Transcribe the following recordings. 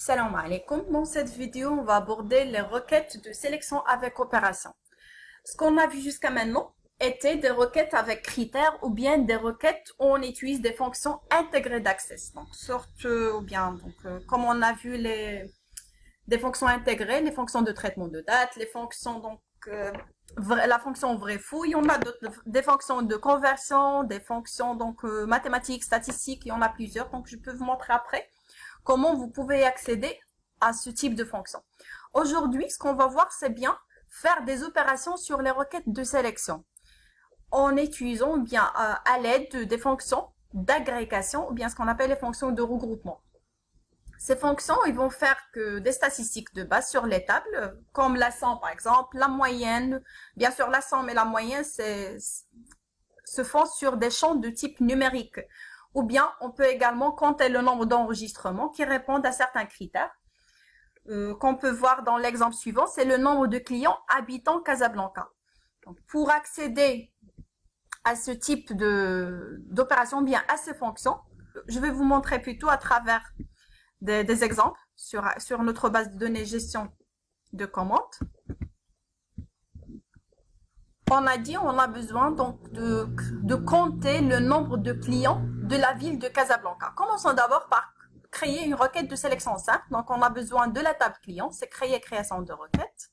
Salam alaikum. Dans cette vidéo, on va aborder les requêtes de sélection avec opération. Ce qu'on a vu jusqu'à maintenant était des requêtes avec critères ou bien des requêtes où on utilise des fonctions intégrées d'accès. Donc, comme on a vu des fonctions intégrées, les fonctions de traitement de date, les fonctions la fonction vrai-fou, il y en a des fonctions de conversion, des fonctions mathématiques, statistiques, il y en a plusieurs. Donc, je peux vous montrer après comment vous pouvez accéder à ce type de fonction. Aujourd'hui, ce qu'on va voir, c'est bien faire des opérations sur les requêtes de sélection en utilisant à l'aide des fonctions d'agrégation ou bien ce qu'on appelle les fonctions de regroupement. Ces fonctions, ils vont faire que des statistiques de base sur les tables, comme la somme par exemple, la moyenne. Bien sûr, la somme et la moyenne se font sur des champs de type numérique. Ou bien, on peut également compter le nombre d'enregistrements qui répondent à certains critères. Qu'on peut voir dans l'exemple suivant, c'est le nombre de clients habitant Casablanca. Donc, pour accéder à ce type d'opération, bien à ces fonctions, je vais vous montrer plutôt à travers des exemples sur notre base de données gestion de commandes. On a dit on a besoin donc de compter le nombre de clients de la ville de Casablanca. Commençons d'abord par créer une requête de sélection simple. Donc on a besoin de la table client, c'est créer création de requête.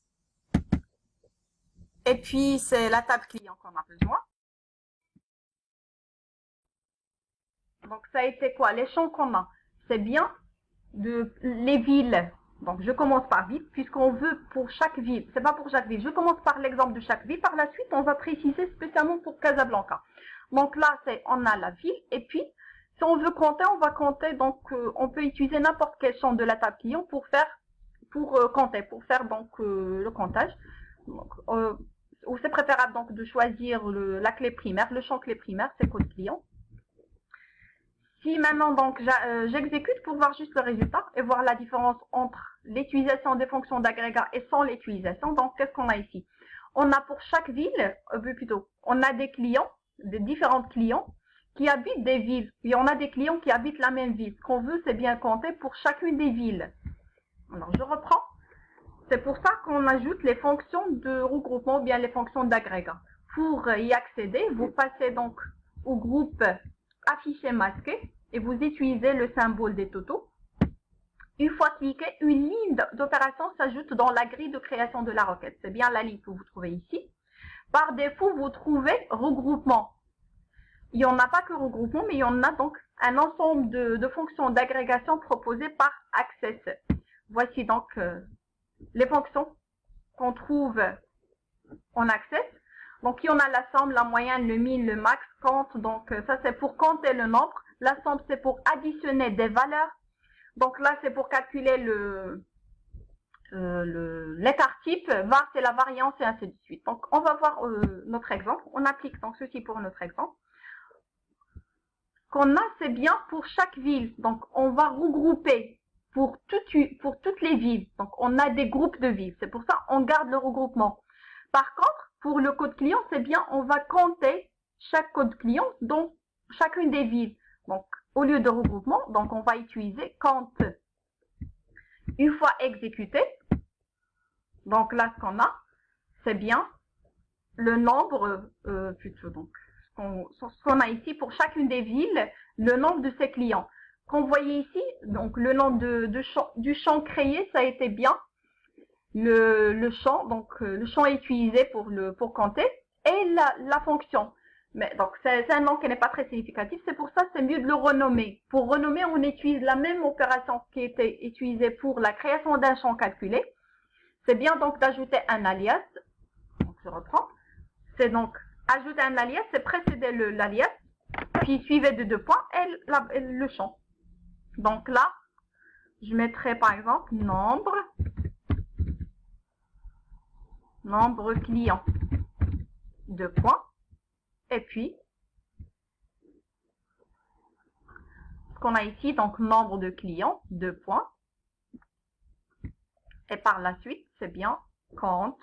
Et puis c'est la table client qu'on a besoin. Donc ça a été quoi? Les champs qu'on a, c'est bien les villes. Donc, je commence par ville, puisqu'on veut pour chaque ville. C'est pas pour chaque ville. Je commence par l'exemple de chaque ville. Par la suite, on va préciser spécialement pour Casablanca. Donc là, on a la ville. Et puis, si on veut compter, on va compter. Donc, on peut utiliser n'importe quel champ de la table client pour compter, pour faire le comptage. Donc, ou c'est préférable donc de choisir la clé primaire. Le champ clé primaire, c'est code client. Si maintenant donc j'exécute pour voir juste le résultat et voir la différence entre l'utilisation des fonctions d'agrégat et sans l'utilisation, donc qu'est-ce qu'on a ici? On a pour chaque ville, on a des clients, des différents clients qui habitent des villes. Et on a des clients qui habitent la même ville. Ce qu'on veut, c'est bien compter pour chacune des villes. Alors je reprends. C'est pour ça qu'on ajoute les fonctions de regroupement ou bien les fonctions d'agrégat. Pour y accéder, vous passez donc au groupe affiché masqué et vous utilisez le symbole des totaux. Une fois cliqué, une ligne d'opération s'ajoute dans la grille de création de la requête. C'est bien la ligne que vous trouvez ici. Par défaut, vous trouvez regroupement. Il n'y en a pas que regroupement, mais il y en a donc un ensemble de fonctions d'agrégation proposées par Access. Voici donc les fonctions qu'on trouve en Access. Donc, il y en a la somme, la moyenne, le min, le max, compte. Donc, ça, c'est pour compter le nombre. La somme, c'est pour additionner des valeurs. Donc, là, c'est pour calculer l'écart type. Var, c'est la variance et ainsi de suite. Donc, on va voir notre exemple. On applique donc ceci pour notre exemple. Ce qu'on a, c'est bien pour chaque ville. Donc, on va regrouper pour toutes les villes. Donc, on a des groupes de villes. C'est pour ça qu'on garde le regroupement. Par contre, pour le code client, c'est bien, on va compter chaque code client dans chacune des villes. Donc, au lieu de regroupement, donc on va utiliser compte. Une fois exécuté, donc là, ce qu'on a, c'est bien le nombre, ce qu'on a ici pour chacune des villes, le nombre de ses clients. Qu'on voyait ici, donc le nombre du champ créé, ça a été bien le champ, donc le champ est utilisé pour compter, et la fonction. Mais donc c'est un nom qui n'est pas très significatif, c'est pour ça c'est mieux de le renommer. Pour renommer, on utilise la même opération qui était utilisée pour la création d'un champ calculé. C'est bien donc d'ajouter un alias. Donc je reprends. C'est donc ajouter un alias, c'est précéder l'alias, puis suivez de 2 points et le champ. Donc là, je mettrai par exemple nombre client, 2 points, et puis ce qu'on a ici, donc nombre de clients, 2 points, et par la suite, c'est bien compte,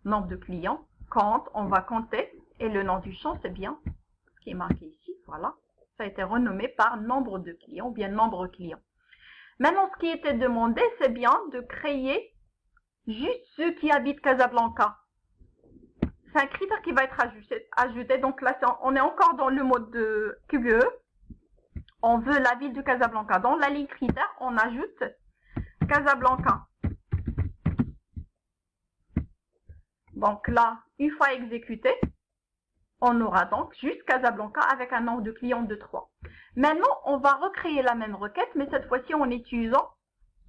nombre de clients, compte, on va compter, et le nom du champ, c'est bien ce qui est marqué ici, voilà, ça a été renommé par nombre de clients, ou bien nombre client. Maintenant, ce qui était demandé, c'est bien de créer juste ceux qui habitent Casablanca. C'est un critère qui va être ajouté. Donc là, on est encore dans le mode de QBE. On veut la ville de Casablanca. Dans la ligne critère, on ajoute Casablanca. Donc là, une fois exécuté, on aura donc juste Casablanca avec un nombre de clients de 3. Maintenant, on va recréer la même requête, mais cette fois-ci en utilisant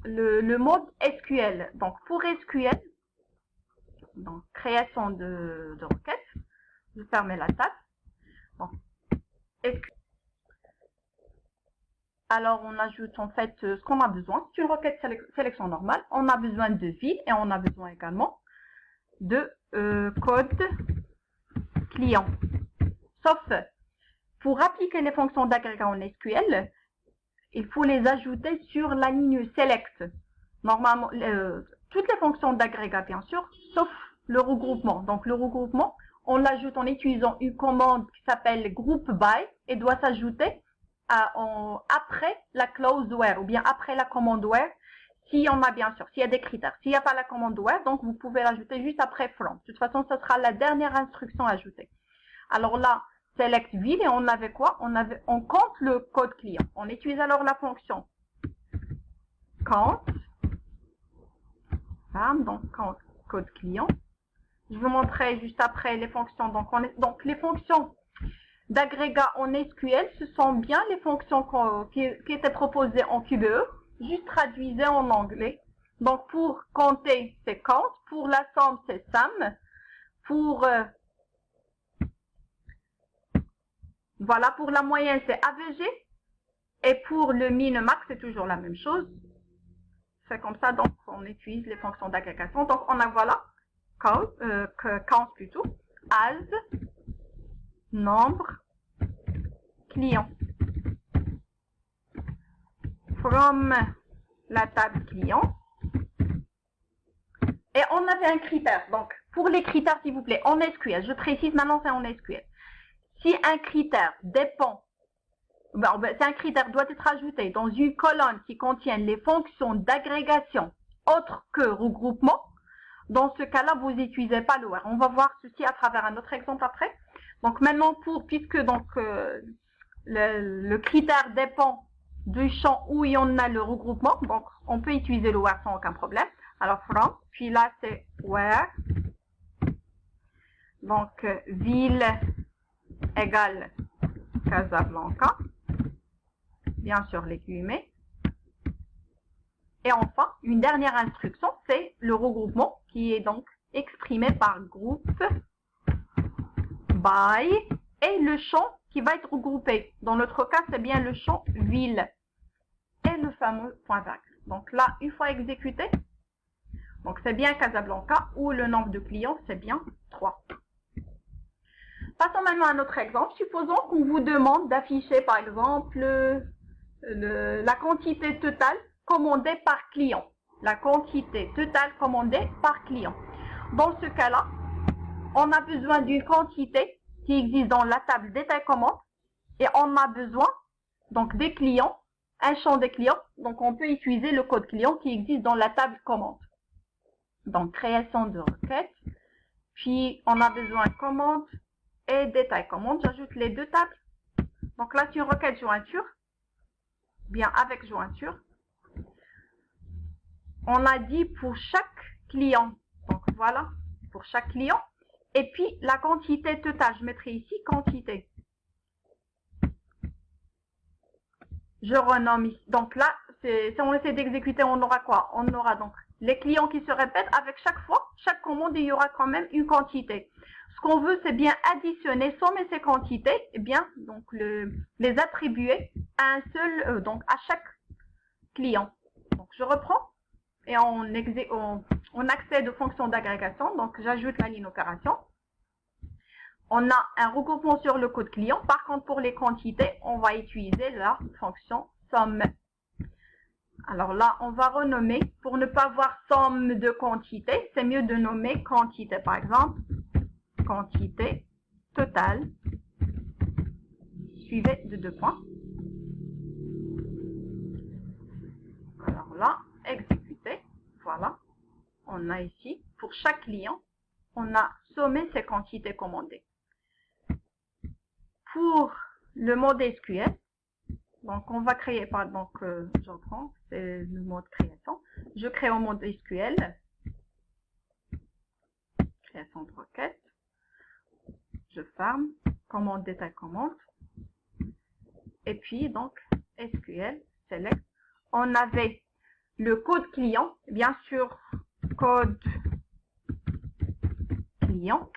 le mode SQL. Donc pour SQL, donc création de requête, je ferme la table. Bon. Alors on ajoute en fait ce qu'on a besoin. C'est une requête sélection normale. On a besoin de ville et on a besoin également de code client. Sauf pour appliquer les fonctions d'agrégat en SQL, il faut les ajouter sur la ligne select. Normalement, toutes les fonctions d'agrégat bien sûr, sauf le regroupement. Donc le regroupement, on l'ajoute en utilisant une commande qui s'appelle group by et doit s'ajouter après la clause where ou bien après la commande where. S'il y en a bien sûr, s'il y a des critères. S'il n'y a pas la commande where, donc vous pouvez l'ajouter juste après from. De toute façon, ce sera la dernière instruction ajoutée. Alors là, select ville et on avait quoi? On compte le code client. On utilise alors la fonction count. Donc count code client. Je vous montrerai juste après les fonctions. Donc les fonctions d'agrégat en SQL, ce sont bien les fonctions qui étaient proposées en QBE, juste traduisées en anglais. Donc pour compter, c'est count. Pour la somme, c'est sum. Pour voilà, pour la moyenne, c'est AVG. Et pour le min max, c'est toujours la même chose. C'est comme ça, donc on utilise les fonctions d'agrégation. Donc on a voilà, count plutôt, as, nombre, client. From la table client. Et on avait un critère. Donc pour les critères, s'il vous plaît, en SQL, je précise maintenant c'est en SQL. Si un critère dépend, c'est un critère doit être ajouté dans une colonne qui contient les fonctions d'agrégation autres que regroupement, dans ce cas-là, vous n'utilisez pas le where. On va voir ceci à travers un autre exemple après. Donc maintenant, puisque donc le critère dépend du champ où il y en a le regroupement, donc on peut utiliser le where sans aucun problème. Alors from, puis là c'est where. Donc ville égale Casablanca, bien sûr les guillemets. Et enfin, une dernière instruction, c'est le regroupement qui est donc exprimé par group by et le champ qui va être regroupé. Dans notre cas, c'est bien le champ ville et le fameux point virgule. Donc là, une fois exécuté, donc c'est bien Casablanca où le nombre de clients, c'est bien 3. Passons maintenant à notre exemple. Supposons qu'on vous demande d'afficher par exemple la quantité totale commandée par client. La quantité totale commandée par client. Dans ce cas-là, on a besoin d'une quantité qui existe dans la table détail commande et on a besoin donc des clients, un champ des clients. Donc on peut utiliser le code client qui existe dans la table commande. Donc création de requête, puis on a besoin de commande et détail commande. J'ajoute les deux tables. Donc là c'est une requête jointure, bien avec jointure. On a dit pour chaque client, donc voilà, pour chaque client. Et puis la quantité totale, je mettrai ici quantité. Je renomme ici. Donc là, si on essaie d'exécuter, on aura quoi? On aura donc les clients qui se répètent avec chaque fois, chaque commande, il y aura quand même une quantité. Ce qu'on veut, c'est bien additionner, sommer ces quantités, et bien donc les attribuer à un seul, donc à chaque client. Donc je reprends et on accède aux fonctions d'agrégation. Donc j'ajoute la ligne opération. On a un regroupement sur le code client. Par contre, pour les quantités, on va utiliser la fonction somme. Alors là, on va renommer. Pour ne pas avoir somme de quantité, c'est mieux de nommer quantité. Par exemple, quantité totale, suivi de 2 points. Voilà, exécuter. Voilà. On a ici, pour chaque client, on a sommé ces quantités commandées. Pour le mode SQL, donc on va créer, donc je reprends, c'est le mode création. Je crée au mode SQL, création de requête, je ferme, commande, détail, commande, et puis donc SQL, select. On avait le code client, bien sûr, code client,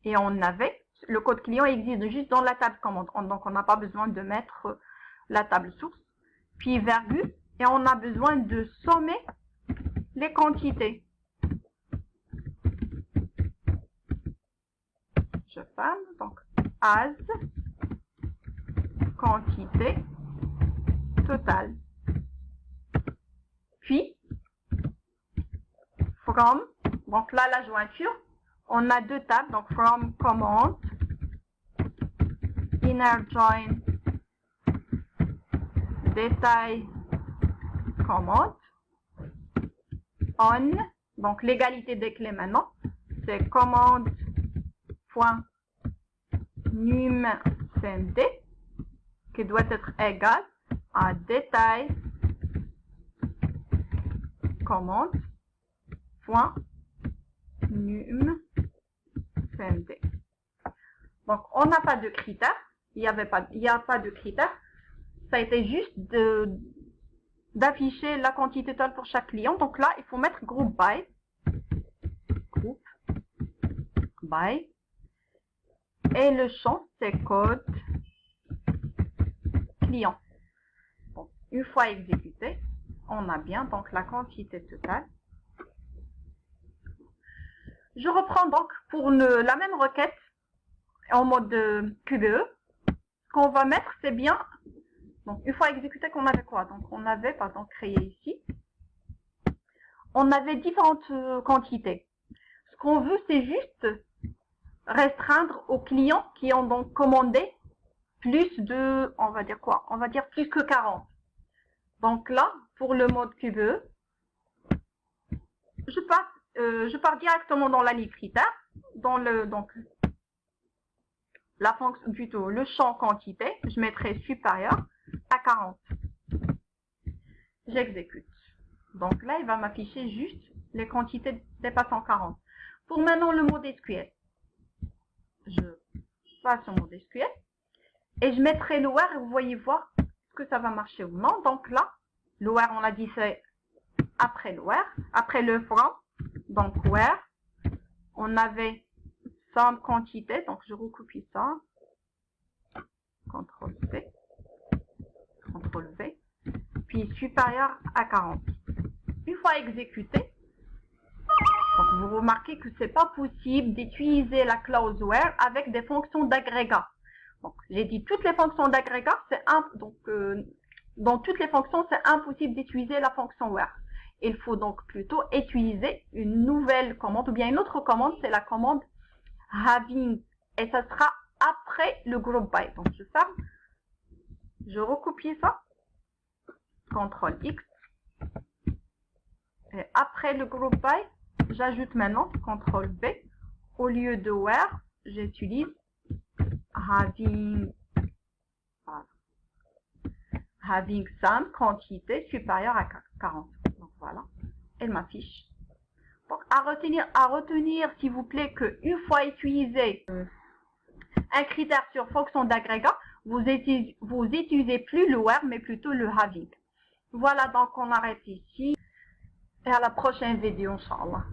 et on avait le code client existe juste dans la table commande, donc on n'a pas besoin de mettre la table source, puis virgule, et on a besoin de sommer les quantités. Je ferme, donc as quantité totale. Puis from, donc là la jointure, on a deux tables, donc from command, inner join, détail commande, on, donc l'égalité des clés maintenant, c'est commande point num cmd qui doit être égal à détail commande point num cmd. Donc on n'a pas de critères, il n'y a pas de critères, ça a été juste d'afficher la quantité totale pour chaque client. Donc là il faut mettre group by, et le champ c'est code client. Bon, une fois exécuté, on a bien donc la quantité totale. Je reprends donc pour la même requête en mode QBE. Ce qu'on va mettre, c'est bien, donc une fois exécuté, qu'on avait quoi? Donc on avait par exemple créé ici, on avait différentes quantités. Ce qu'on veut, c'est juste restreindre aux clients qui ont donc commandé plus de, on va dire quoi? On va dire plus que 40. Donc là, pour le mode QBE, je pars directement dans la liste critère, dans la fonction, plutôt le champ quantité, je mettrai supérieur à 40. J'exécute. Donc là, il va m'afficher juste les quantités dépassant 40. Pour maintenant le mode SQL, je passe au mode SQL et je mettrai le where et vous voyez voir que ça va marcher ou non. Donc là, le where, on a dit c'est après le where, après le from. Donc where, on avait somme quantité, donc je recopie ça, CTRL-C, CTRL-V, puis supérieur à 40. Une fois exécuté, donc vous remarquez que c'est pas possible d'utiliser la clause where avec des fonctions d'agrégat. Donc j'ai dit toutes les fonctions d'agrégat, dans toutes les fonctions c'est impossible d'utiliser la fonction where. Il faut donc plutôt utiliser une nouvelle commande ou bien une autre commande, c'est la commande having, et ça sera après le group by. Donc je ferme, je recopie ça, CTRL X, et après le group by, j'ajoute maintenant CTRL V, au lieu de where, j'utilise having sum quantité supérieure à 40. Donc voilà, elle m'affiche. Donc à retenir s'il vous plaît que une fois utilisé un critère sur fonction d'agrégat, vous utilisez plus le where mais plutôt le having. Voilà, donc on arrête ici et à la prochaine vidéo, Inch'Allah.